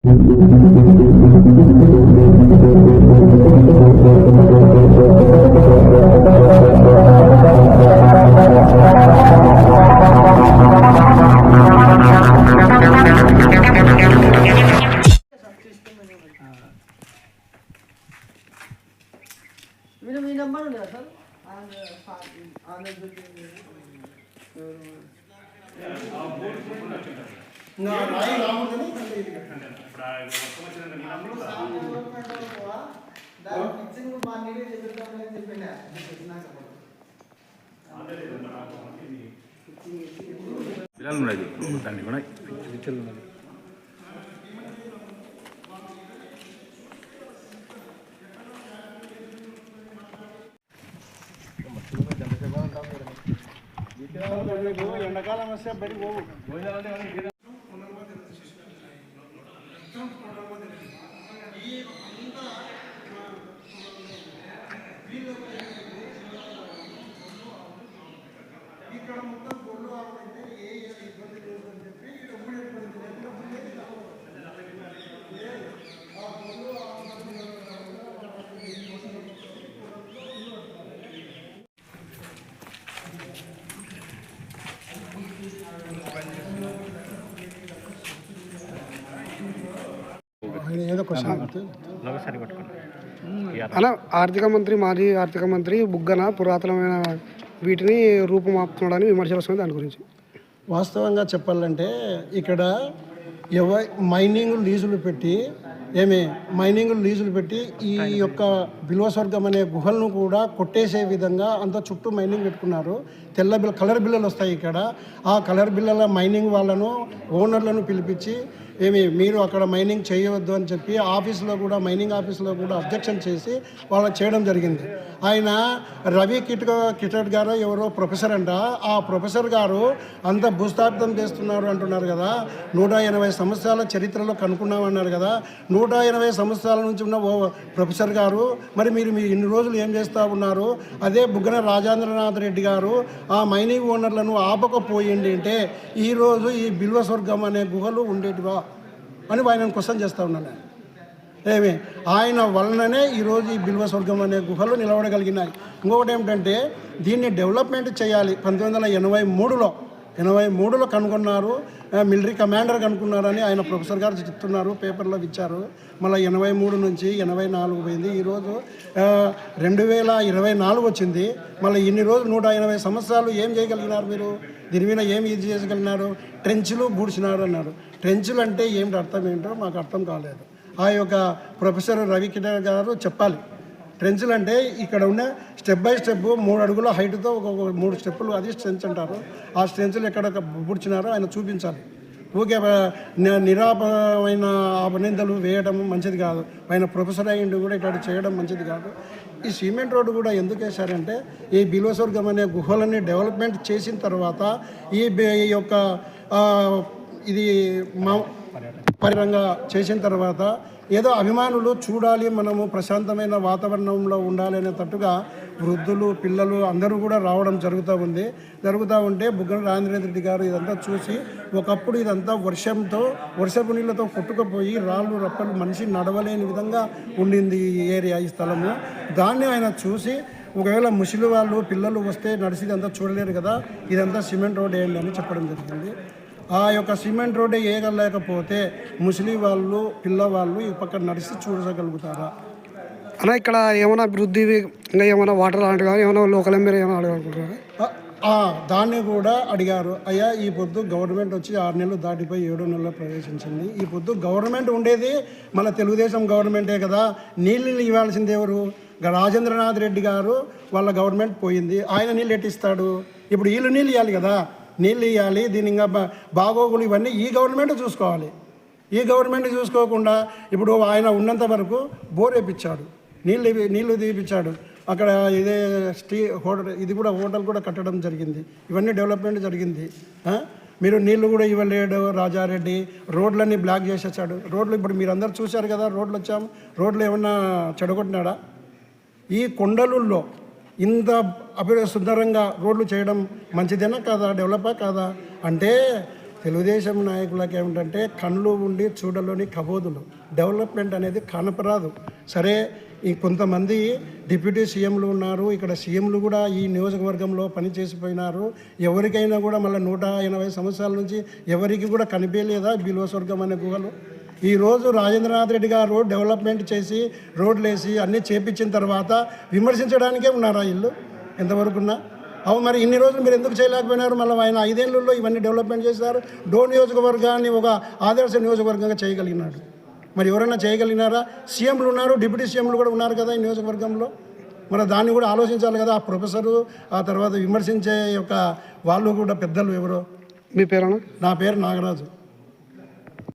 మీ number ఉందా sir? దాన్ని కూడా ఎండాకాలం వస్తే బయటికి పోవు. ఇక్కడ మొత్తం గొల్లు ఆవులంటే ఏ ఇబ్బంది లేదని చెప్పి ఎప్పుడు ఇబ్బంది అలా ఆర్థిక మంత్రి మాజీ ఆర్థిక మంత్రి బుగ్గన పురాతనమైన వీటిని రూపుమాపుతున్నాడని విమర్శలు వస్తుంది. దాని గురించి వాస్తవంగా చెప్పాలంటే ఇక్కడ మైనింగ్ లీజులు పెట్టి ఈ యొక్క బిల్వస్వర్గం అనే గుహలను కూడా కొట్టేసే విధంగా అంత చుట్టూ మైనింగ్ పెట్టుకున్నారు. కలర్ బిల్లలు వస్తాయి ఇక్కడ. ఆ కలర్ బిల్లల మైనింగ్ వాళ్ళను ఓనర్లను పిలిపించి మీరు అక్కడ మైనింగ్ చేయవద్దు అని చెప్పి మైనింగ్ ఆఫీస్లో కూడా అబ్జెక్షన్ చేసి వాళ్ళకి చేయడం జరిగింది. ఆయన రవి కిటట్ గారు ఎవరో ప్రొఫెసర్ అంట. ఆ ప్రొఫెసర్ గారు అంత భూస్థాపితం చేస్తున్నారు అంటున్నారు కదా. 180 సంవత్సరాల చరిత్రలో కనుక్కున్నామన్నారు కదా. 180 సంవత్సరాల నుంచి ఉన్న ప్రొఫెసర్ గారు మరి మీరు ఇన్ని రోజులు ఏం చేస్తూ ఉన్నారు? అదే బుగ్గన రాజేంద్రనాథ్ రెడ్డి గారు ఆ మైనింగ్ ఓనర్లను ఆపకపోయింది అంటే ఈరోజు ఈ బిల్వస్వర్గం అనే గుహలు ఉండేటివా అని ఆయన క్వశ్చన్ చేస్తూ ఉన్నాను. ఆయన వలననే ఈరోజు ఈ బిల్వస్వర్గం అనే గుహలు నిలబడగలిగినాయి. ఇంకొకటి ఏమిటంటే దీన్ని డెవలప్మెంట్ చేయాలి. 1983లో కనుగొన్నారు. మిలిటరీ కమాండర్ కనుక్కున్నారని ఆయన ప్రొఫెసర్ గారు చెప్తున్నారు, పేపర్లో ఇచ్చారు. మళ్ళీ 83 నుంచి 84 పోయింది. ఈరోజు 2024 వచ్చింది. మళ్ళీ ఇన్ని రోజులు 180 సంవత్సరాలు ఏం చేయగలిగినారు మీరు? దీని మీద ఏం ఇది చేయగలిగినారు? ట్రెంచ్లు బూడ్చినారు అన్నారు. ట్రెంచ్లు అంటే ఏమిటి అర్థం ఏంటో మాకు అర్థం కాలేదు. ఆ యొక్క ప్రొఫెసర్ రవి కిటట్ గారు చెప్పాలి. ట్రెంచ్లు అంటే ఇక్కడ ఉన్న స్టెప్ బై స్టెప్ 3 అడుగుల హైట్తో ఒక 3 స్టెప్పులు, అది స్ట్రెంచ్ అంటారు. ఆ స్ట్రెంచ్లు ఎక్కడ బుడ్చినారో ఆయన చూపించాలి. ఊకే నిరాపమైన అభినందనలు వేయడం మంచిది కాదు. ఆయన ప్రొఫెసర్ అయ్యిండు కూడా ఇట్లా చేయడం మంచిది కాదు. ఈ సిమెంట్ రోడ్డు కూడా ఎందుకు వేశారంటే ఈ బిల్వస్వర్గం అనే గుహలని డెవలప్మెంట్ చేసిన తర్వాత ఈ యొక్క ఇది పరిరంగా చేసిన తర్వాత ఏదో అభిమానులు చూడాలి, మనము ప్రశాంతమైన వాతావరణంలో ఉండాలి అనేటట్టుగా వృద్ధులు, పిల్లలు అందరూ కూడా రావడం జరుగుతూ ఉంటే బుగ్గన రాజేంద్ర రెడ్డి గారు ఇదంతా చూసి ఒకప్పుడు ఇదంతా వర్షపు నీళ్ళతో కొట్టుకుపోయి రాళ్ళు రప్పలు మనిషి నడవలేని విధంగా ఉండింది ఈ ఏరియా, ఈ స్థలము. దాన్ని ఆయన చూసి ఒకవేళ ముసలి వాళ్ళు పిల్లలు వస్తే నడిచి ఇదంతా చూడలేరు కదా, ఇదంతా సిమెంట్ రోడ్ వేయండి అని చెప్పడం జరిగింది. ఆ యొక్క సిమెంట్ రోడ్డు వేయగలేకపోతే ముస్లిం వాళ్ళు పిల్లవాళ్ళు ఈ పక్క నడిచి చూడగలుగుతారా అలా? ఇక్కడ ఏమైనా అభివృద్ధి ఇంకా ఏమైనా వాటర్ లాంటి కానీ ఏమైనా లోకల్ ఎమ్మెల్యే ఏమైనా అడగాలనుకుంటారా? దాన్ని కూడా అడిగారు. అయ్యా ఈ పొద్దు గవర్నమెంట్ వచ్చి 6 నెలలు దాటిపోయి 7వ నెలలో ప్రవేశించింది. ఈ పొద్దు గవర్నమెంట్ ఉండేది మన తెలుగుదేశం గవర్నమెంటే కదా. నీళ్ళు ఇవ్వాల్సింది ఎవరు? రాజేంద్రనాథ్ రెడ్డి గారు వాళ్ళ గవర్నమెంట్ పోయింది. ఆయన నీళ్ళు ఎట్టిస్తాడు? ఇప్పుడు వీళ్ళు నీళ్ళు ఇవ్వాలి కదా, నీళ్ళు ఇవ్వాలి. దీని ఇంకా బాగోగులు ఇవన్నీ ఈ గవర్నమెంట్ చూసుకోవాలి. ఈ గవర్నమెంట్ చూసుకోకుండా ఇప్పుడు ఆయన ఉన్నంత వరకు బోర్ వేయించాడు, నీళ్ళు తీపిచ్చాడు. అక్కడ ఇదే ఇది కూడా హోటల్ కూడా కట్టడం జరిగింది. ఇవన్నీ డెవలప్మెంట్ జరిగింది. మీరు నీళ్లు కూడా ఇవ్వలేడు రాజారెడ్డి. రోడ్లన్నీ బ్లాక్ చేసేసాడు. రోడ్లు ఇప్పుడు మీరు అందరు చూశారు కదా, రోడ్లు వచ్చాము, రోడ్లు ఏమన్నా చెడగొట్టినాడా? ఈ కొండలుల్లో ఇంత సుందరంగా రోడ్లు చేయడం మంచిదేనా కాదా? డెవలపా కాదా? అంటే తెలుగుదేశం నాయకులకి ఏమిటంటే కళ్ళు ఉండి చూడలోని కబోదులు, డెవలప్మెంట్ అనేది కనపరాదు. సరే, ఈ కొంతమంది డిప్యూటీ సీఎంలు ఉన్నారు, ఇక్కడ సీఎంలు కూడా ఈ నియోజకవర్గంలో పనిచేసిపోయినారు. ఎవరికైనా కూడా మళ్ళీ 180 సంవత్సరాల నుంచి ఎవరికి కూడా కనిపించలేదా బిలోస్వర్గం అనే గుహలు? ఈరోజు రాజేంద్రనాథ్ రెడ్డి గారు డెవలప్మెంట్ చేసి రోడ్లు వేసి అన్నీ చేపించిన తర్వాత విమర్శించడానికే ఉన్నారా ఇల్లు ఎంతవరకున్నా? అవు మరి ఇన్ని రోజులు మీరు ఎందుకు చేయలేకపోయినారు? మళ్ళీ ఆయన 5 ఏళ్లలో ఇవన్నీ డెవలప్మెంట్ చేశారు. నియోజకవర్గాన్ని ఒక ఆదర్శ నియోజకవర్గంగా చేయగలిగినాడు. మరి ఎవరైనా చేయగలిగినారా? సీఎంలు ఉన్నారు, డిప్యూటీ సీఎంలు కూడా ఉన్నారు కదా ఈ నియోజకవర్గంలో. మరి దాన్ని కూడా ఆలోచించాలి కదా. ఆ ప్రొఫెసరు, ఆ తర్వాత విమర్శించే యొక్క వాళ్ళు కూడా పెద్దలు ఎవరో. మీ పేరు? నా పేరు నాగరాజు.